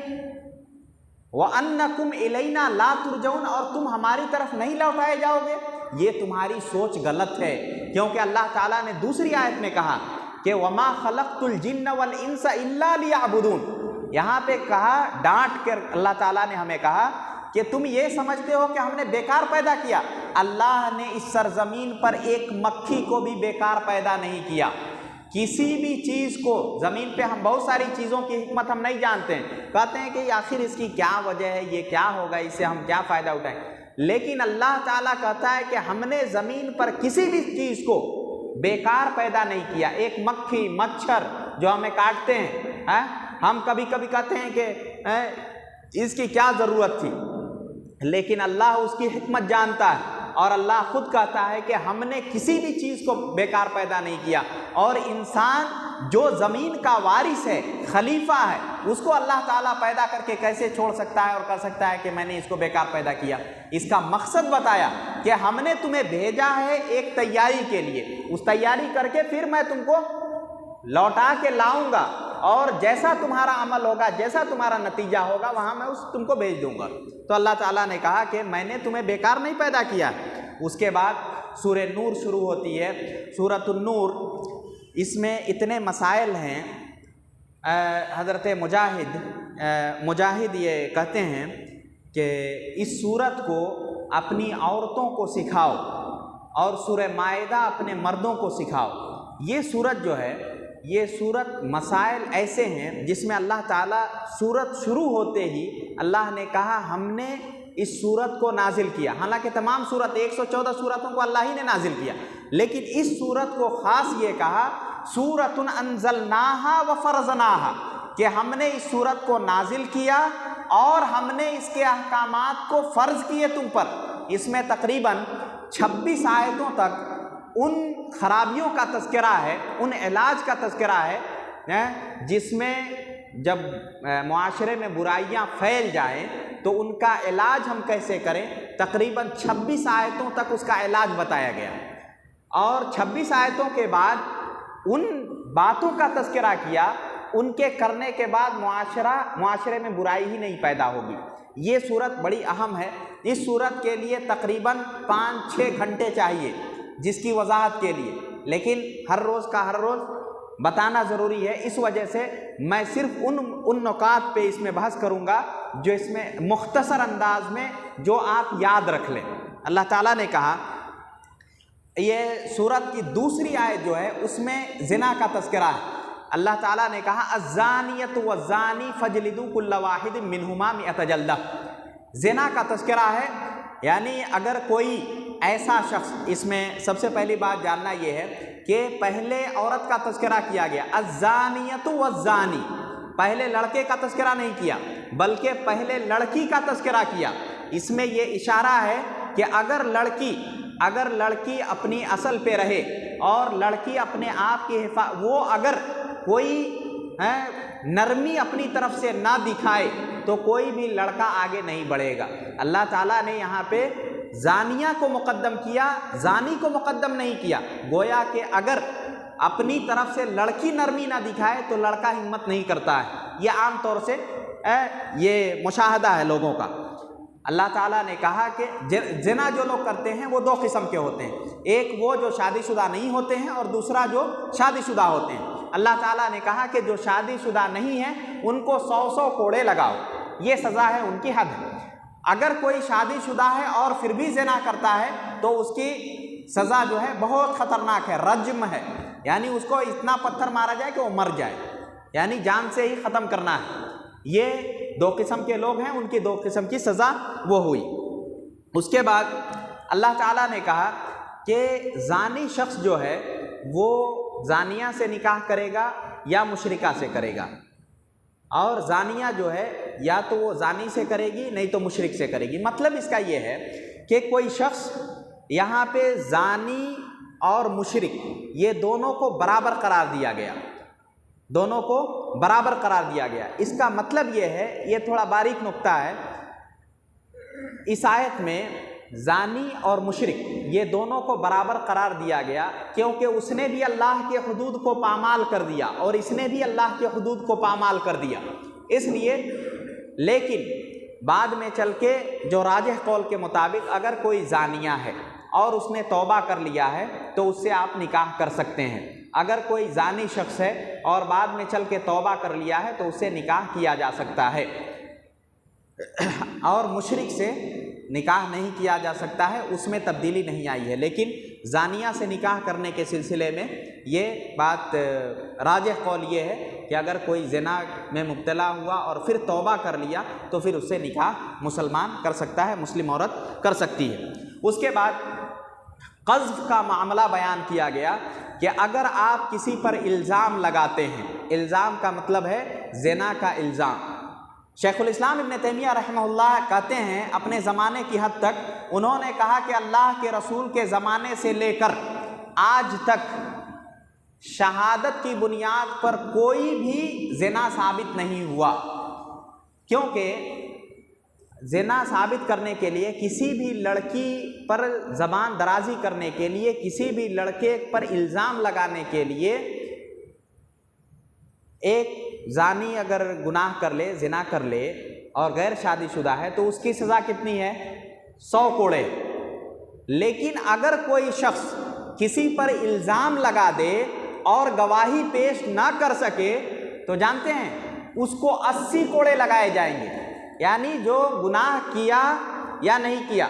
وَأَنَّكُمْ إِلَيْنَا لَا تُرْجَعُونَ، اور تم ہماری طرف نہیں لوٹائے جاؤ گے۔ یہ تمہاری سوچ غلط ہے، کیونکہ اللہ تعالیٰ نے دوسری آیت میں کہا کہ وَمَا خَلَقْتُ الْجِنَّ وَالْإِنسَ إِلَّا لِيَعْبُدُونَ۔ یہاں پہ کہا، ڈانٹ کر اللہ تعالیٰ نے ہمیں کہا کہ تم یہ سمجھتے ہو کہ ہم نے بیکار پیدا کیا۔ اللہ نے اس سرزمین پر ایک مکھی کو بھی بیکار پیدا نہیں کیا۔ کسی بھی چیز کو زمین پہ، ہم بہت ساری چیزوں کی حکمت ہم نہیں جانتے ہیں، کہتے ہیں کہ آخر اس کی کیا وجہ ہے، یہ کیا ہوگا، اس سے ہم کیا فائدہ اٹھائیں، لیکن اللہ تعالیٰ کہتا ہے کہ ہم نے زمین پر کسی بھی چیز کو بیکار پیدا نہیں کیا۔ ایک مکھی، مچھر جو ہمیں کاٹتے ہیں، ہم کبھی کبھی کہتے ہیں کہ اس کی کیا ضرورت تھی، لیکن اللہ اس کی حکمت جانتا ہے، اور اللہ خود کہتا ہے کہ ہم نے کسی بھی چیز کو بیکار پیدا نہیں کیا۔ اور انسان جو زمین کا وارث ہے، خلیفہ ہے، اس کو اللہ تعالیٰ پیدا کر کے کیسے چھوڑ سکتا ہے اور کر سکتا ہے کہ میں نے اس کو بیکار پیدا کیا۔ اس کا مقصد بتایا کہ ہم نے تمہیں بھیجا ہے ایک تیاری کے لیے، اس تیاری کر کے پھر میں تم کو لوٹا کے لاؤں گا، اور جیسا تمہارا عمل ہوگا، جیسا تمہارا نتیجہ ہوگا، وہاں میں تم کو بھیج دوں گا۔ تو اللہ تعالیٰ نے کہا کہ میں نے تمہیں بیکار نہیں پیدا کیا۔ اس کے بعد سورہ نور شروع ہوتی ہے، سورۃ النور، اس میں اتنے مسائل ہیں۔ حضرت مجاہد یہ کہتے ہیں کہ اس سورت کو اپنی عورتوں کو سکھاؤ، اور سورہ مائدہ اپنے مردوں کو سکھاؤ۔ یہ سورت جو ہے، یہ سورت مسائل ایسے ہیں جس میں اللہ تعالیٰ سورت شروع ہوتے ہی اللہ نے کہا ہم نے اس سورت کو نازل کیا۔ حالانکہ تمام سورت 114 سورتوں کو اللہ ہی نے نازل کیا، لیکن اس سورت کو خاص یہ کہا سورۃ انزلناها وفرضناها، کہ ہم نے اس سورت کو نازل کیا اور ہم نے اس کے احکامات کو فرض کیے تم پر۔ اس میں تقریباً 26 آیتوں تک ان خرابیوں کا تذکرہ ہے، ان علاج کا تذکرہ ہے، جس میں جب معاشرے میں برائیاں پھیل جائیں تو ان کا علاج ہم کیسے کریں۔ تقریباً 26 آیتوں تک اس کا علاج بتایا گیا، اور 26 آیتوں کے بعد ان باتوں کا تذکرہ کیا، ان کے کرنے کے بعد معاشرے میں برائی ہی نہیں پیدا ہوگی۔ یہ صورت بڑی اہم ہے۔ اس صورت کے لیے تقریباً 5-6 گھنٹے چاہیے جس کی وضاحت کے لیے، لیکن ہر روز کا ہر روز بتانا ضروری ہے، اس وجہ سے میں صرف ان نکات پہ اس میں بحث کروں گا جو اس میں مختصر انداز میں جو آپ یاد رکھ لیں۔ اللہ تعالیٰ نے کہا یہ سورت کی دوسری آیت جو ہے اس میں زنا کا تذکرہ ہے۔ اللہ تعالیٰ نے کہا الزانیۃ والزانی فجلدوا کل واحد منہما مئۃ جلدہ، زنا کا تذکرہ ہے، یعنی اگر کوئی ایسا شخص، اس میں سب سے پہلی بات جاننا یہ ہے کہ پہلے عورت کا تذکرہ کیا گیا، الزانیۃ والزانی، پہلے لڑکے کا تذکرہ نہیں کیا بلکہ پہلے لڑکی کا تذکرہ کیا۔ اس میں یہ اشارہ ہے کہ اگر لڑکی اپنی اصل پہ رہے اور لڑکی اپنے آپ کی وہ اگر کوئی نرمی اپنی طرف سے نہ دکھائے تو کوئی بھی لڑکا آگے نہیں بڑھے گا۔ اللہ تعالیٰ نے یہاں پہ زانیہ کو مقدم کیا، زانی کو مقدم نہیں کیا، گویا کہ اگر اپنی طرف سے لڑکی نرمی نہ دکھائے تو لڑکا ہمت نہیں کرتا ہے۔ یہ عام طور سے یہ مشاہدہ ہے لوگوں کا۔ اللہ تعالیٰ نے کہا کہ زنا جو لوگ کرتے ہیں وہ دو قسم کے ہوتے ہیں، ایک وہ جو شادی شدہ نہیں ہوتے ہیں اور دوسرا جو شادی شدہ ہوتے ہیں۔ اللہ تعالیٰ نے کہا کہ جو شادی شدہ نہیں ہیں ان کو 100 کوڑے لگاؤ، یہ سزا ہے، ان کی حد ہے۔ اگر کوئی شادی شدہ ہے اور پھر بھی زنا کرتا ہے تو اس کی سزا جو ہے بہت خطرناک ہے، رجم ہے، یعنی اس کو اتنا پتھر مارا جائے کہ وہ مر جائے، یعنی جان سے ہی ختم کرنا ہے۔ یہ دو قسم کے لوگ ہیں، ان کی دو قسم کی سزا وہ ہوئی۔ اس کے بعد اللہ تعالیٰ نے کہا کہ زانی شخص جو ہے وہ زانیہ سے نکاح کرے گا یا مشرکہ سے کرے گا، اور زانیہ جو ہے یا تو وہ زانی سے کرے گی نہیں تو مشرک سے کرے گی۔ مطلب اس کا یہ ہے کہ کوئی شخص یہاں پہ زانی اور مشرک یہ دونوں کو برابر قرار دیا گیا، دونوں کو برابر قرار دیا گیا۔ اس کا مطلب یہ ہے، یہ تھوڑا باریک نقطہ ہے، اس آیت میں زانی اور مشرک یہ دونوں کو برابر قرار دیا گیا کیونکہ اس نے بھی اللہ کے حدود کو پامال کر دیا اور اس نے بھی اللہ کے حدود کو پامال کر دیا، اس لیے۔ لیکن بعد میں چل کے جو راجح قول کے مطابق اگر کوئی زانیہ ہے اور اس نے توبہ کر لیا ہے تو اس سے آپ نکاح کر سکتے ہیں۔ اگر کوئی زانی شخص ہے اور بعد میں چل کے توبہ کر لیا ہے تو اس سے نکاح کیا جا سکتا ہے، اور مشرک سے نکاح نہیں کیا جا سکتا ہے، اس میں تبدیلی نہیں آئی ہے۔ لیکن زانیہ سے نکاح کرنے کے سلسلے میں یہ بات راجح قول یہ ہے کہ اگر کوئی زنا میں مبتلا ہوا اور پھر توبہ کر لیا تو پھر اس سے نکاح مسلمان کر سکتا ہے، مسلم عورت کر سکتی ہے۔ اس کے بعد قذف کا معاملہ بیان کیا گیا کہ اگر آپ کسی پر الزام لگاتے ہیں، الزام کا مطلب ہے زنا کا الزام۔ شیخ الاسلام ابن تیمیہ رحمہ اللہ کہتے ہیں اپنے زمانے کی حد تک انہوں نے کہا کہ اللہ کے رسول کے زمانے سے لے کر آج تک شہادت کی بنیاد پر کوئی بھی زنا ثابت نہیں ہوا، کیونکہ زنا ثابت کرنے کے لیے، کسی بھی لڑکی پر زبان درازی کرنے کے لیے، کسی بھی لڑکے پر الزام لگانے کے لیے، ایک زانی اگر گناہ کر لے، زنا کر لے اور غیر شادی شدہ ہے تو اس کی سزا کتنی ہے؟ 100 کوڑے۔ لیکن اگر کوئی شخص کسی پر الزام لگا دے اور گواہی پیش نہ کر سکے تو جانتے ہیں اس کو 80 کوڑے لگائے جائیں گے، یعنی جو گناہ کیا یا نہیں کیا،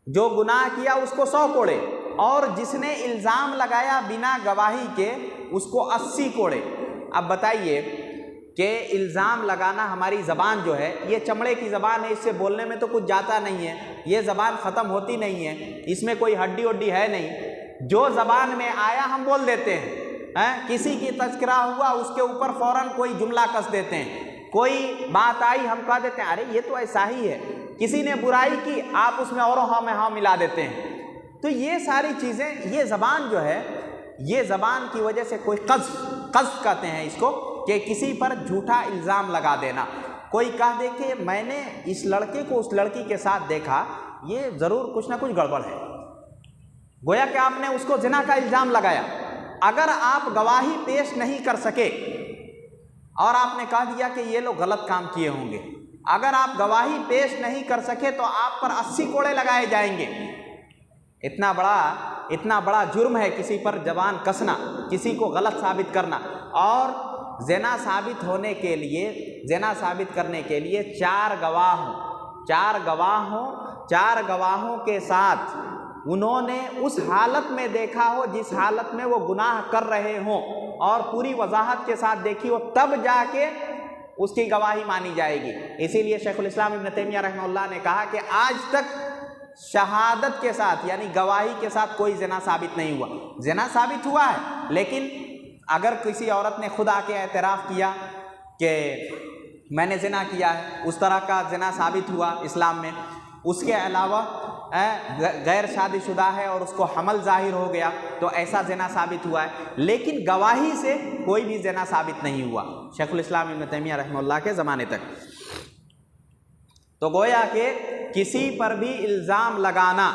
جو گناہ کیا اس کو 100 کوڑے، اور جس نے الزام لگایا بنا گواہی کے اس کو 80 کوڑے۔ اب بتائیے کہ الزام لگانا، ہماری زبان جو ہے یہ چمڑے کی زبان ہے، اس سے بولنے میں تو کچھ جاتا نہیں ہے، یہ زبان ختم ہوتی نہیں ہے، اس میں کوئی ہڈی وڈی ہے نہیں، جو زبان میں آیا ہم بول دیتے ہیں۔ کسی کی تذکرہ ہوا اس کے اوپر فوراً کوئی جملہ کس دیتے ہیں، کوئی بات آئی ہم کہہ دیتے ہیں ارے یہ تو ایسا ہی ہے، کسی نے برائی کی آپ اس میں اور ہاں میں ہاں ملا دیتے ہیں۔ تو یہ ساری چیزیں، یہ زبان جو ہے، یہ زبان کی وجہ سے کوئی قذف کہتے ہیں اس کو، کہ کسی پر جھوٹا الزام لگا دینا۔ کوئی کہہ دے کہ میں نے اس لڑکے کو اس لڑکی کے ساتھ دیکھا، یہ ضرور کچھ نہ کچھ گڑبڑ ہے، گویا کہ آپ نے اس کو زنا کا الزام لگایا۔ اگر آپ گواہی پیش نہیں کر سکے اور آپ نے کہہ دیا کہ یہ لوگ غلط کام کیے ہوں گے، اگر آپ گواہی پیش نہیں کر سکے تو آپ پر 80 کوڑے لگائے جائیں گے۔ اتنا بڑا جرم ہے کسی پر زبان کسنا، کسی کو غلط ثابت کرنا۔ اور زنا ثابت ہونے کے لیے، زنا ثابت کرنے کے لیے 4 گواہ ہوں، 4 گواہوں کے ساتھ انہوں نے اس حالت میں دیکھا ہو جس حالت میں وہ گناہ کر رہے ہوں اور پوری وضاحت کے ساتھ دیکھی ہو، تب جا کے اس کی گواہی مانی جائے گی۔ اسی لیے شیخ الاسلام ابن تیمیہ رحمہ اللہ نے کہا کہ آج تک شہادت کے ساتھ یعنی گواہی کے ساتھ کوئی زنا ثابت نہیں ہوا۔ زنا ثابت ہوا ہے، لیکن اگر کسی عورت نے خود آ کے اعتراف کیا کہ میں نے زنا کیا ہے، اس طرح کا زنا ثابت ہوا اسلام میں، اس کے علاوہ غیر شادی شدہ ہے اور اس کو حمل ظاہر ہو گیا تو ایسا زنا ثابت ہوا ہے، لیکن گواہی سے کوئی بھی زنا ثابت نہیں ہوا شیخ الاسلام ابن تیمیہ رحمہ اللہ کے زمانے تک۔ تو گویا کہ کسی پر بھی الزام لگانا،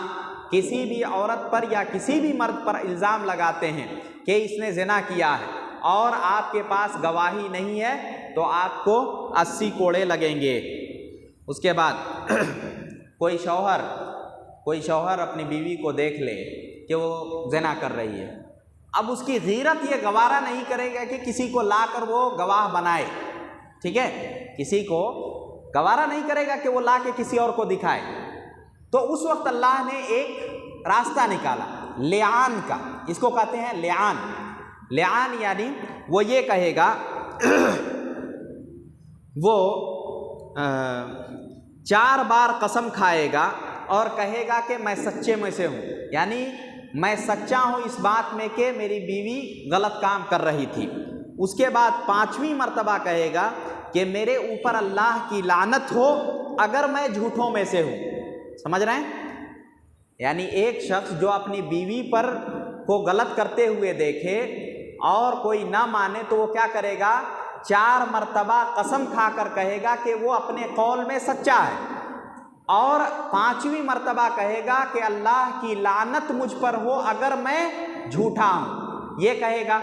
کسی بھی عورت پر یا کسی بھی مرد پر الزام لگاتے ہیں کہ اس نے زنا کیا ہے اور آپ کے پاس گواہی نہیں ہے تو آپ کو 80 کوڑے لگیں گے۔ اس کے بعد کوئی شوہر اپنی بیوی کو دیکھ لے کہ وہ زنا کر رہی ہے، اب اس کی غیرت یہ گوارا نہیں کرے گا کہ کسی کو لا کر وہ گواہ بنائے، ٹھیک ہے، کسی کو گوارا نہیں کرے گا کہ وہ لا کے کسی اور کو دکھائے۔ تو اس وقت اللہ نے ایک راستہ نکالا لعان کا، اس کو کہتے ہیں لعان یعنی وہ یہ کہے گا وہ 4 بار قسم کھائے گا اور کہے گا کہ میں سچے میں سے ہوں، یعنی میں سچا ہوں اس بات میں کہ میری بیوی غلط کام کر رہی تھی۔ اس کے بعد 5ویں مرتبہ کہے گا کہ میرے اوپر اللہ کی لعنت ہو اگر میں جھوٹوں میں سے ہوں۔ سمجھ رہے ہیں؟ یعنی ایک شخص جو اپنی بیوی پر کو غلط کرتے ہوئے دیکھے اور کوئی نہ مانے تو وہ کیا کرے گا؟ 4 مرتبہ قسم کھا کر کہے گا کہ وہ اپنے قول میں سچا ہے، اور 5ویں مرتبہ کہے گا کہ اللہ کی لعنت مجھ پر ہو اگر میں جھوٹا ہوں، یہ کہے گا۔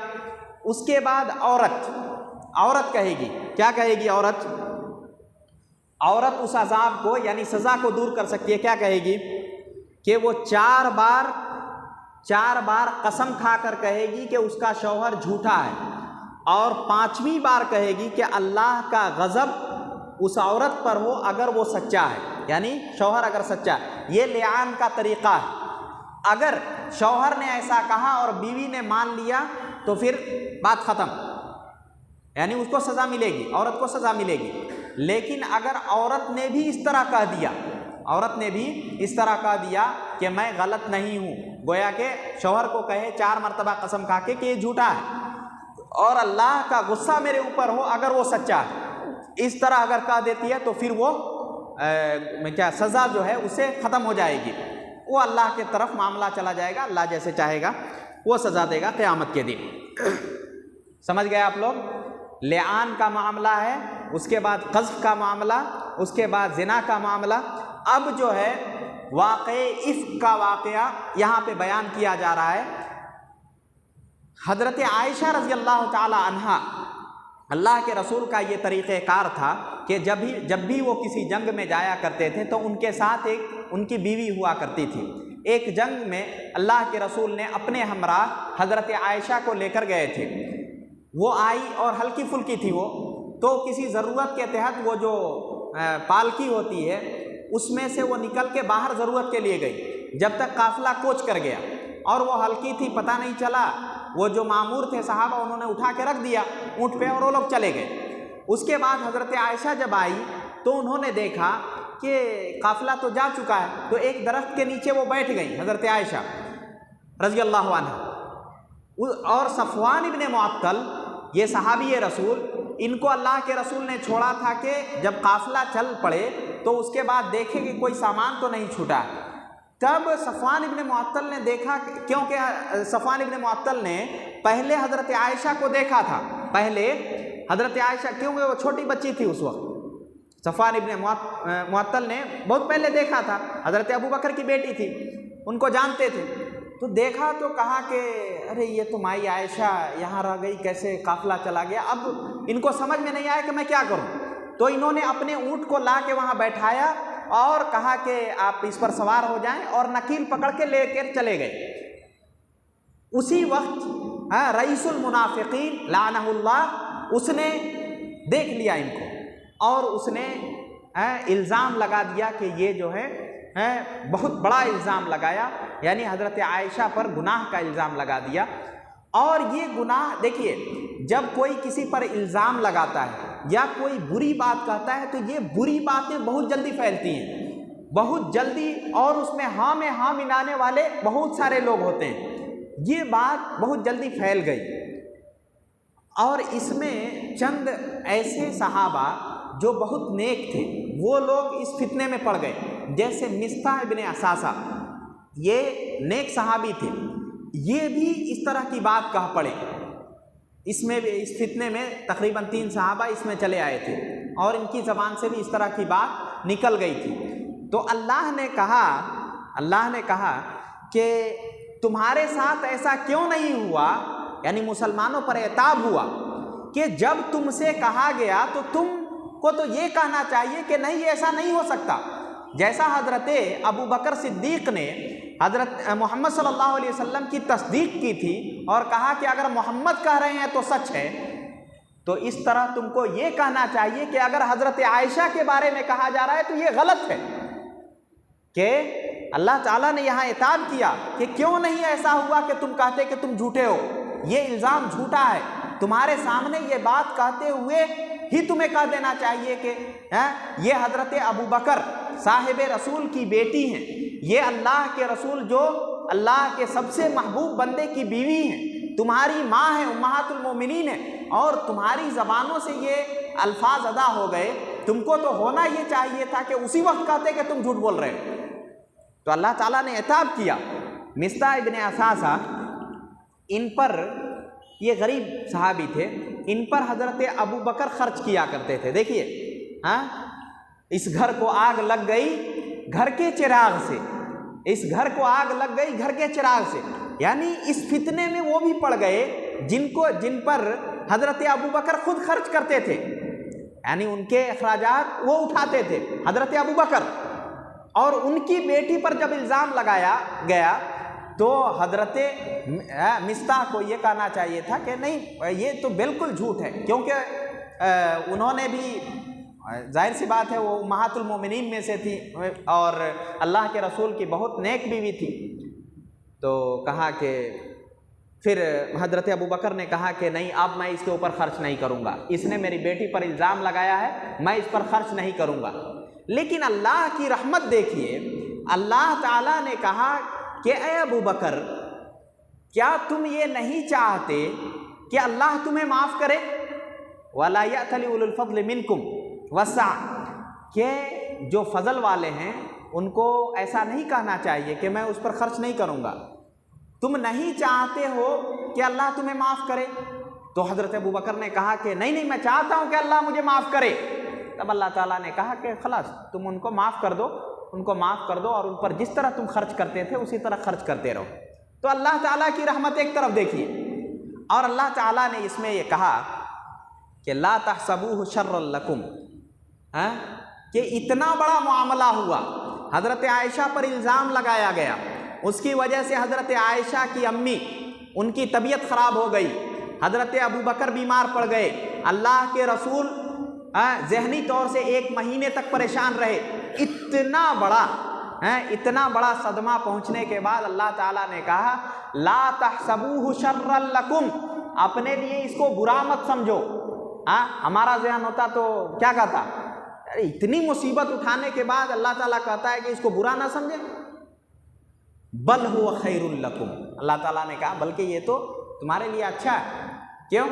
اس کے بعد عورت کہے گی، کیا کہے گی عورت اس عذاب کو یعنی سزا کو دور کر سکتی ہے، کیا کہے گی کہ وہ 4 بار قسم کھا کر کہے گی کہ اس کا شوہر جھوٹا ہے، اور 5ویں بار کہے گی کہ اللہ کا غضب اس عورت پر ہو اگر وہ سچا ہے، یعنی شوہر اگر سچا ہے۔ یہ لعان کا طریقہ ہے۔ اگر شوہر نے ایسا کہا اور بیوی نے مان لیا تو پھر بات ختم، یعنی اس کو سزا ملے گی، عورت کو سزا ملے گی۔ لیکن اگر عورت نے بھی اس طرح کہہ دیا کہ میں غلط نہیں ہوں، گویا کہ شوہر کو کہے 4 مرتبہ قسم کھا کے کہ یہ جھوٹا ہے اور اللہ کا غصہ میرے اوپر ہو اگر وہ سچا ہے، اس طرح اگر کہہ دیتی ہے تو پھر وہ سزا جو ہے اسے ختم ہو جائے گی، وہ اللہ کے طرف معاملہ چلا جائے گا، اللہ جیسے چاہے گا وہ سزا دے گا قیامت کے دن۔ سمجھ گئے آپ لوگ؟ لعان کا معاملہ ہے، اس کے بعد قذف کا معاملہ، اس کے بعد زنا کا معاملہ۔ اب جو ہے واقعہ افک کا واقعہ یہاں پہ بیان کیا جا رہا ہے۔ حضرت عائشہ رضی اللہ تعالی عنہا، اللہ کے رسول کا یہ طریقہ کار تھا کہ جب بھی وہ کسی جنگ میں جایا کرتے تھے تو ان کے ساتھ ان کی بیوی ہوا کرتی تھی۔ ایک جنگ میں اللہ کے رسول نے اپنے ہمراہ حضرت عائشہ کو لے کر گئے تھے، وہ آئی اور ہلکی پھلکی تھی وہ، تو کسی ضرورت کے تحت وہ جو پالکی ہوتی ہے اس میں سے وہ نکل کے باہر ضرورت کے لیے گئی، جب تک قافلہ کوچ کر گیا، اور وہ ہلکی تھی، پتہ نہیں چلا، وہ جو مامور تھے صحابہ انہوں نے اٹھا کے رکھ دیا اونٹ پہ اور وہ لوگ چلے گئے۔ اس کے بعد حضرت عائشہ جب آئی تو انہوں نے دیکھا کہ قافلہ تو جا چکا ہے، تو ایک درخت کے نیچے وہ بیٹھ گئی حضرت عائشہ رضی اللہ عنہ، اور صفوان ابن معطل یہ صحابی رسول، ان کو اللہ کے رسول نے چھوڑا تھا کہ جب قافلہ چل پڑے تو اس کے بعد دیکھے کہ کوئی سامان تو نہیں چھوٹا۔ تب صفوان ابن معطل نے دیکھا، کیونکہ صفوان ابن معطل نے پہلے حضرت عائشہ کو دیکھا تھا، کیونکہ وہ چھوٹی بچی تھی اس وقت، صفوان ابن معطل نے بہت پہلے دیکھا تھا، حضرت ابو بکر کی بیٹی تھی، ان کو جانتے تھے، تو دیکھا تو کہا کہ ارے یہ تو مائی عائشہ یہاں رہ گئی، کیسے قافلہ چلا گیا۔ اب ان کو سمجھ میں نہیں آیا کہ میں کیا کروں، تو انہوں نے اپنے اونٹ کو لا کے وہاں بیٹھایا اور کہا کہ آپ اس پر سوار ہو جائیں، اور نکیل پکڑ کے لے کر چلے گئے۔ اسی وقت رئیس المنافقین لعنہ اللہ، اس نے دیکھ لیا ان کو اور اس نے الزام لگا دیا کہ یہ جو ہے بہت بڑا الزام لگایا یعنی حضرت عائشہ پر گناہ کا الزام لگا دیا۔ اور یہ گناہ دیکھیے، جب کوئی کسی پر الزام لگاتا ہے یا کوئی بری بات کہتا ہے تو یہ بری باتیں بہت جلدی پھیلتی ہیں، بہت جلدی، اور اس میں ہاں میں ہاں ملانے والے بہت سارے لوگ ہوتے ہیں۔ یہ بات بہت جلدی پھیل گئی، اور اس میں چند ایسے صحابہ جو بہت نیک تھے وہ لوگ اس فتنے میں پڑ گئے، جیسے مصطح ابن اثاثہ، یہ نیک صحابی تھے، یہ بھی اس طرح کی بات کہہ پڑے۔ اس میں بھی، اس فتنے میں تقریباً 3 صحابہ اس میں چلے آئے تھے، اور ان کی زبان سے بھی اس طرح کی بات نکل گئی تھی۔ تو اللہ نے کہا کہ تمہارے ساتھ ایسا کیوں نہیں ہوا، یعنی مسلمانوں پر عتاب ہوا کہ جب تم سے کہا گیا تو تم کو تو یہ کہنا چاہیے کہ نہیں، ایسا نہیں ہو سکتا۔ جیسا حضرت ابو بکر صدیق نے حضرت محمد صلی اللہ علیہ وسلم کی تصدیق کی تھی اور کہا کہ اگر محمد کہہ رہے ہیں تو سچ ہے، تو اس طرح تم کو یہ کہنا چاہیے کہ اگر حضرت عائشہ کے بارے میں کہا جا رہا ہے تو یہ غلط ہے، کہ اللہ تعالیٰ نے یہاں عتاب کیا کہ کیوں نہیں ایسا ہوا کہ تم کہتے کہ تم جھوٹے ہو، یہ الزام جھوٹا ہے، تمہارے سامنے یہ بات کہتے ہوئے ہی تمہیں کہہ دینا چاہیے کہ یہ حضرت ابو بکر صاحب رسول کی بیٹی ہیں، یہ اللہ کے رسول جو اللہ کے سب سے محبوب بندے کی بیوی ہیں، تمہاری ماں ہے، امہات المومنین ہیں، اور تمہاری زبانوں سے یہ الفاظ ادا ہو گئے، تم کو تو ہونا یہ چاہیے تھا کہ اسی وقت کہتے کہ تم جھوٹ بول رہے ہو۔ تو اللہ تعالیٰ نے عتاب کیا۔ مصطح ابن اثاثہ، ان پر، یہ غریب صحابی تھے، ان پر حضرت ابو بکر خرچ کیا کرتے تھے۔ دیکھیے، اس گھر کو آگ لگ گئی گھر کے چراغ سے، اس گھر کو آگ لگ گئی گھر کے چراغ سے، یعنی اس فتنے میں وہ بھی پڑ گئے جن پر حضرت ابو بکر خود خرچ کرتے تھے، یعنی ان کے اخراجات وہ اٹھاتے تھے حضرت ابو بکر، اور ان کی بیٹی پر جب الزام لگایا گیا تو حضرت مصطح کو یہ کہنا چاہیے تھا کہ نہیں، یہ تو بالکل جھوٹ ہے، کیونکہ انہوں نے بھی، ظاہر سی بات ہے، وہ امہات المومنین میں سے تھی اور اللہ کے رسول کی بہت نیک بیوی تھی۔ تو کہا کہ پھر حضرت ابو بکر نے کہا کہ نہیں، اب میں اس کے اوپر خرچ نہیں کروں گا، اس نے میری بیٹی پر الزام لگایا ہے، میں اس پر خرچ نہیں کروں گا۔ لیکن اللہ کی رحمت دیکھیے، اللہ تعالیٰ نے کہا کہ اے ابو بکر، کیا تم یہ نہیں چاہتے کہ اللہ تمہیں معاف کرے؟ وَلَا يَأْتَلِ أُولُو الْفَضْلِ مِنْكُمْ وَالسَّعَةِ، کہ جو فضل والے ہیں ان کو ایسا نہیں کہنا چاہیے کہ میں اس پر خرچ نہیں کروں گا۔ تم نہیں چاہتے ہو کہ اللہ تمہیں معاف کرے؟ تو حضرت ابو بکر نے کہا کہ نہیں، میں چاہتا ہوں کہ اللہ مجھے معاف کرے۔ تب اللہ تعالیٰ نے کہا کہ خلاص، تم ان کو معاف کر دو، ان کو معاف کر دو، اور ان پر جس طرح تم خرچ کرتے تھے اسی طرح خرچ کرتے رہو۔ تو اللہ تعالیٰ کی رحمت ایک طرف دیکھیے، اور اللہ تعالیٰ نے اس میں یہ کہا کہ لا تحسبوه شر لکم، کہ اتنا بڑا معاملہ ہوا، حضرت عائشہ پر الزام لگایا گیا، اس کی وجہ سے حضرت عائشہ کی امی، ان کی طبیعت خراب ہو گئی، حضرت ابو بکر بیمار پڑ گئے، اللہ کے رسول ذہنی طور سے 1 مہینے تک پریشان رہے۔ اتنا بڑا صدمہ پہنچنے کے بعد اللہ تعالیٰ نے کہا لا تحسبوه شر لکم، اپنے لیے اس کو برا مت سمجھو۔ ہمارا ذہن ہوتا تو کیا کہتا، اتنی مصیبت اٹھانے کے بعد اللہ تعالیٰ کہتا ہے کہ اس کو برا نہ سمجھے، بل هو خیر لکم، اللہ تعالیٰ نے کہا بلکہ یہ تو تمہارے لیے اچھا ہے۔ کیوں؟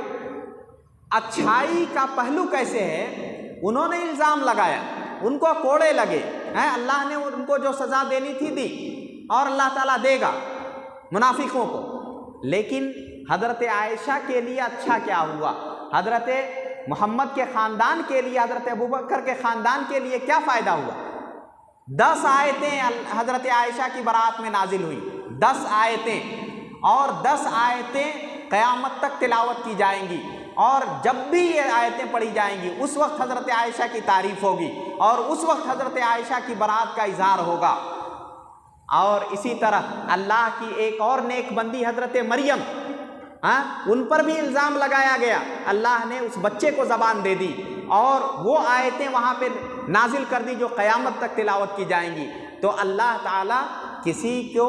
اچھائی کا پہلو کیسے ہے؟ انہوں نے الزام لگایا، ان کو کوڑے لگے، اللہ نے ان کو جو سزا دینی تھی دی، اور اللہ تعالیٰ دے گا منافقوں کو۔ لیکن حضرت عائشہ کے لیے اچھا کیا ہوا؟ حضرت محمد کے خاندان کے لیے، حضرت ابوبکر کے خاندان کے لیے کیا فائدہ ہوا؟ 10 آیتیں حضرت عائشہ کی برات میں نازل ہوئی، 10 آیتیں، اور 10 آیتیں قیامت تک تلاوت کی جائیں گی، اور جب بھی یہ آیتیں پڑھی جائیں گی اس وقت حضرت عائشہ کی تعریف ہوگی، اور اس وقت حضرت عائشہ کی برات کا اظہار ہوگا۔ اور اسی طرح اللہ کی ایک اور نیک بندی حضرت مریم، ان پر بھی الزام لگایا گیا، اللہ نے اس بچے کو زبان دے دی، اور وہ آیتیں وہاں پہ نازل کر دی جو قیامت تک تلاوت کی جائیں گی۔ تو اللہ تعالیٰ کسی کو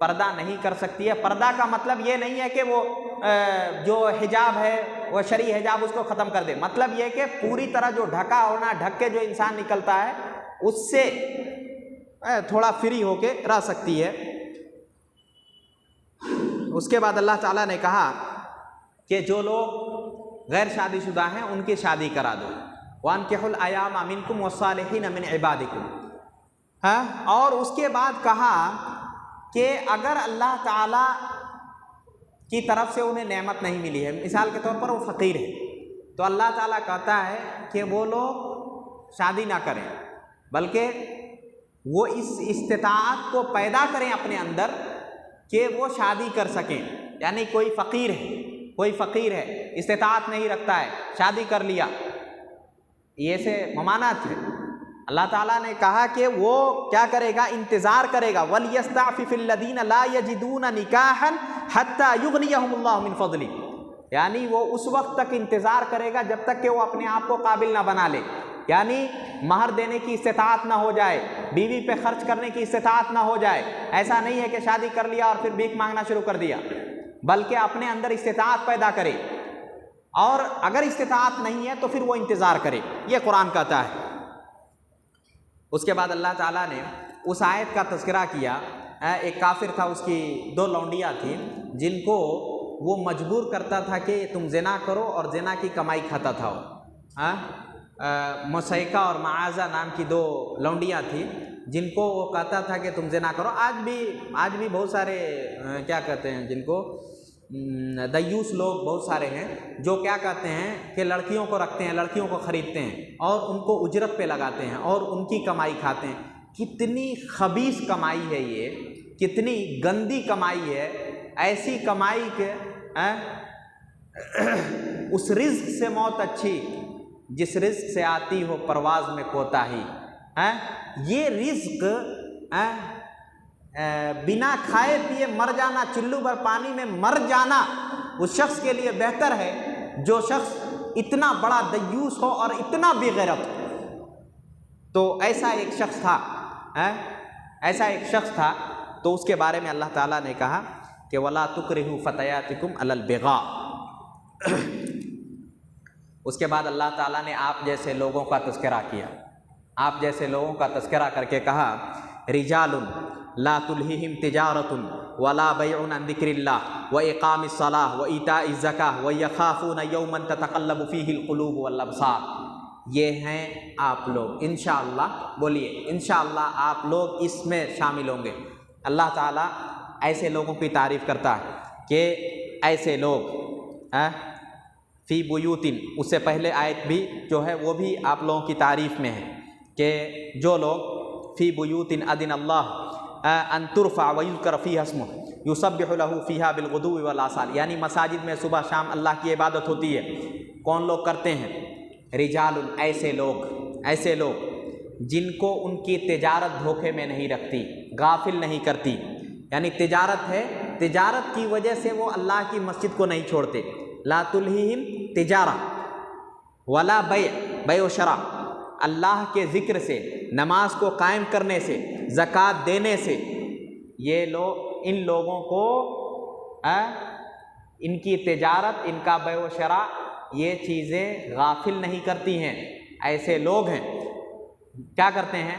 پردہ نہیں کر سکتی ہے۔ پردہ کا مطلب یہ نہیں ہے کہ وہ جو حجاب ہے وہ شرعی حجاب اس کو ختم کر دے، مطلب یہ کہ پوری طرح جو ڈھکا ہونا، ڈھک کے جو انسان نکلتا ہے اس سے تھوڑا فری ہو کے رہ سکتی ہے۔ اس کے بعد اللہ تعالیٰ نے کہا کہ جو لوگ غیر شادی شدہ ہیں ان کی شادی کرا دو، وَأَنكِحُوا الْأَيَامَ مِنكُمْ وَالصَّالِحِينَ مِنْ عِبَادِكُمْ۔ اور اس کے بعد کہا کہ اگر اللہ تعالیٰ کی طرف سے انہیں نعمت نہیں ملی ہے، مثال کے طور پر وہ فقیر ہے، تو اللہ تعالیٰ کہتا ہے کہ وہ لوگ شادی نہ کریں، بلکہ وہ اس استطاعت کو پیدا کریں اپنے اندر کہ وہ شادی کر سکیں۔ یعنی کوئی فقیر ہے استطاعت نہیں رکھتا ہے، شادی کر لیا، یہ سے ممانعت ہے۔ اللہ تعالیٰ نے کہا کہ وہ کیا کرے گا؟ انتظار کرے گا، وَلْيَسْتَعْفِفِ الَّذِينَ لَا يَجِدُونَ نِكَاحًا حَتَّى يُغْنِيَهُمُ اللَّهُ مِنْ فَضْلِهِ۔ یعنی وہ اس وقت تک انتظار کرے گا جب تک کہ وہ اپنے آپ کو قابل نہ بنا لے، یعنی مہر دینے کی استطاعت نہ ہو جائے، بیوی پہ خرچ کرنے کی استطاعت نہ ہو جائے۔ ایسا نہیں ہے کہ شادی کر لیا اور پھر بھیک مانگنا شروع کر دیا، بلکہ اپنے اندر استطاعت پیدا کرے، اور اگر استطاعت نہیں ہے تو پھر وہ انتظار کرے، یہ قرآن کہتا ہے۔ اس کے بعد اللہ تعالیٰ نے اس آیت کا تذکرہ کیا، ایک کافر تھا، اس کی 2 لونڈیاں تھیں جن کو وہ مجبور کرتا تھا کہ تم زنا کرو، اور زنا کی کمائی کھاتا تھا وہ۔ مسیکہ اور معاذہ نام کی 2 لونڈیاں تھیں جن کو وہ کہتا تھا کہ تم زنا کرو۔ آج بھی بہت سارے کیا کہتے ہیں جن کو دیوس لوگ بہت سارے ہیں جو کیا کہتے ہیں کہ لڑکیوں کو رکھتے ہیں، لڑکیوں کو خریدتے ہیں اور ان کو اجرت پہ لگاتے ہیں اور ان کی کمائی کھاتے ہیں۔ کتنی خبیث کمائی ہے یہ، کتنی گندی کمائی ہے۔ ایسی کمائی کے اس رزق سے موت اچھی جس رزق سے آتی ہو پرواز میں کوتاہی۔ یہ رزق بنا کھائے پیے مر جانا، چلو بھر پانی میں مر جانا اس شخص کے لیے بہتر ہے جو شخص اتنا بڑا دیوس ہو اور اتنا بے غیرت ہو۔ تو ایسا ایک شخص تھا، تو اس کے بارے میں اللہ تعالیٰ نے کہا کہ وَلَا تُكْرِهُ فَتَيَاتِكُمْ عَلَى الْبِغَاءِ۔ اس کے بعد اللہ تعالیٰ نے آپ جیسے لوگوں کا تذکرہ کیا، آپ جیسے لوگوں کا تذکرہ کر کے کہا رجال لا تلہیہم تجارت ولا بیع عن ذکر اللہ واقام الصلاۃ وایتاء الزکاۃ ویخافون یوما تتقلب فیہ القلوب والابصار۔ یہ ہیں آپ لوگ، انشاءاللہ بولیے انشاءاللہ آپ لوگ اس میں شامل ہوں گے۔ اللہ تعالیٰ ایسے لوگوں کی تعریف کرتا ہے کہ ایسے لوگ فی بیوتن، اس سے پہلے آیت بھی جو ہے وہ بھی آپ لوگوں کی تعریف میں ہے کہ جو لوگ فی بیوتن اذن اللہ ان ترفع ویذکر فیہا اسمہ یسبح لہ فیہا بالغدو والآصال، یعنی مساجد میں صبح شام اللہ کی عبادت ہوتی ہے۔ کون لوگ کرتے ہیں؟ رجال، ایسے لوگ جن کو ان کی تجارت دھوکے میں نہیں رکھتی، غافل نہیں کرتی، یعنی تجارت ہے، تجارت کی وجہ سے وہ اللہ کی مسجد کو نہیں چھوڑتے۔ لا تلہیہم تجارہ ولا بیع و شرع، اللہ کے ذکر سے، نماز کو قائم کرنے سے، زکوٰۃ دینے سے، یہ لوگ ان لوگوں کو ان کی تجارت، ان کا بیع و شرع، یہ چیزیں غافل نہیں کرتی ہیں۔ ایسے لوگ ہیں کیا کرتے ہیں؟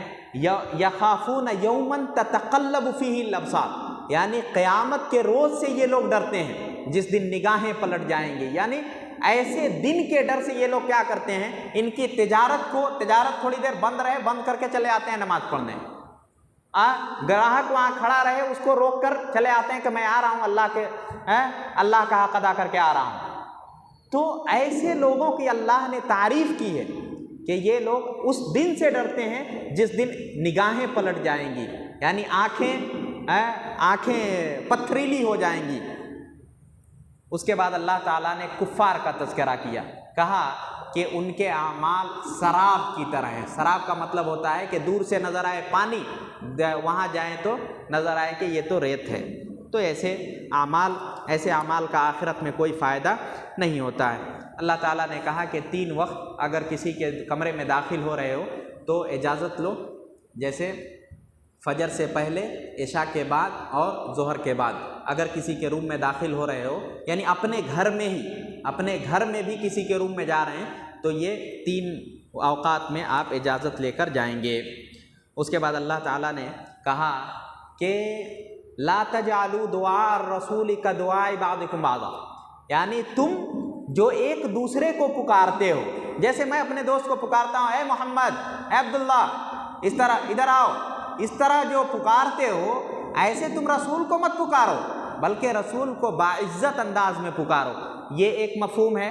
یخافون یوما تتقلب فیہ الابصار، یعنی قیامت کے روز سے یہ لوگ ڈرتے ہیں جس دن نگاہیں پلٹ جائیں گی، یعنی ایسے دن کے ڈر سے یہ لوگ کیا کرتے ہیں؟ ان کی تجارت تھوڑی دیر بند رہے، بند کر کے چلے آتے ہیں نماز پڑھنے۔ گراہک وہاں کھڑا رہے، اس کو روک کر چلے آتے ہیں کہ میں آ رہا ہوں، اللہ کا حق ادا کر کے آ رہا ہوں۔ تو ایسے لوگوں کی اللہ نے تعریف کی ہے کہ یہ لوگ اس دن سے ڈرتے ہیں جس دن نگاہیں پلٹ جائیں گی، یعنی آنکھیں پتھریلی ہو جائیں گی۔ اس کے بعد اللہ تعالیٰ نے کفار کا تذکرہ کیا، کہا کہ ان کے اعمال سراب کی طرح ہیں۔ سراب کا مطلب ہوتا ہے کہ دور سے نظر آئے پانی، وہاں جائیں تو نظر آئے کہ یہ تو ریت ہے۔ تو ایسے اعمال کا آخرت میں کوئی فائدہ نہیں ہوتا ہے۔ اللہ تعالیٰ نے کہا کہ 3 وقت اگر کسی کے کمرے میں داخل ہو رہے ہو تو اجازت لو، جیسے فجر سے پہلے، عشاء کے بعد اور ظہر کے بعد اگر کسی کے روم میں داخل ہو رہے ہو، یعنی اپنے گھر میں ہی، اپنے گھر میں بھی کسی کے روم میں جا رہے ہیں تو یہ 3 اوقات میں آپ اجازت لے کر جائیں گے۔ اس کے بعد اللہ تعالیٰ نے کہا کہ لا تجعلوا دعاء الرسول کدعاء بعضکم بعضا، یعنی تم جو ایک دوسرے کو پکارتے ہو، جیسے میں اپنے دوست کو پکارتا ہوں، اے محمد، اے عبداللہ، اس طرح ادھر آؤ، اس طرح جو پکارتے ہو ایسے تم رسول کو مت پکارو، بلکہ رسول کو باعزت انداز میں پکارو۔ یہ ایک مفہوم ہے۔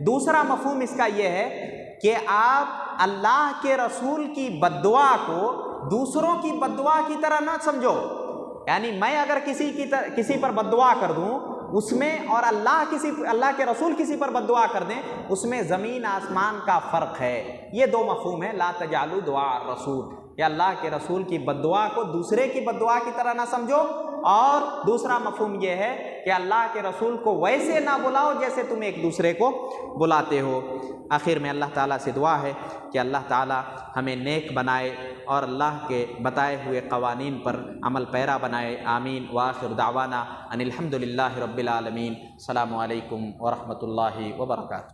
دوسرا مفہوم اس کا یہ ہے کہ آپ اللہ کے رسول کی بددعا کو دوسروں کی بددعا کی طرح نہ سمجھو، یعنی میں اگر کسی پر بددعا کر دوں اس میں، اور اللہ کے رسول کسی پر بددعا کر دیں، اس میں زمین آسمان کا فرق ہے۔ یہ 2 مفہوم ہے، لا تجعلوا دعاء الرسول، کہ اللہ کے رسول کی بددعا کو دوسرے کی بددعا کی طرح نہ سمجھو، اور دوسرا مفہوم یہ ہے کہ اللہ کے رسول کو ویسے نہ بلاؤ جیسے تم ایک دوسرے کو بلاتے ہو۔ آخر میں اللہ تعالیٰ سے دعا ہے کہ اللہ تعالیٰ ہمیں نیک بنائے اور اللہ کے بتائے ہوئے قوانین پر عمل پیرا بنائے۔ آمین۔ وآخر دعوانا ان الحمد للہ رب العالمین۔ السلام علیکم ورحمۃ اللہ وبرکاتہ۔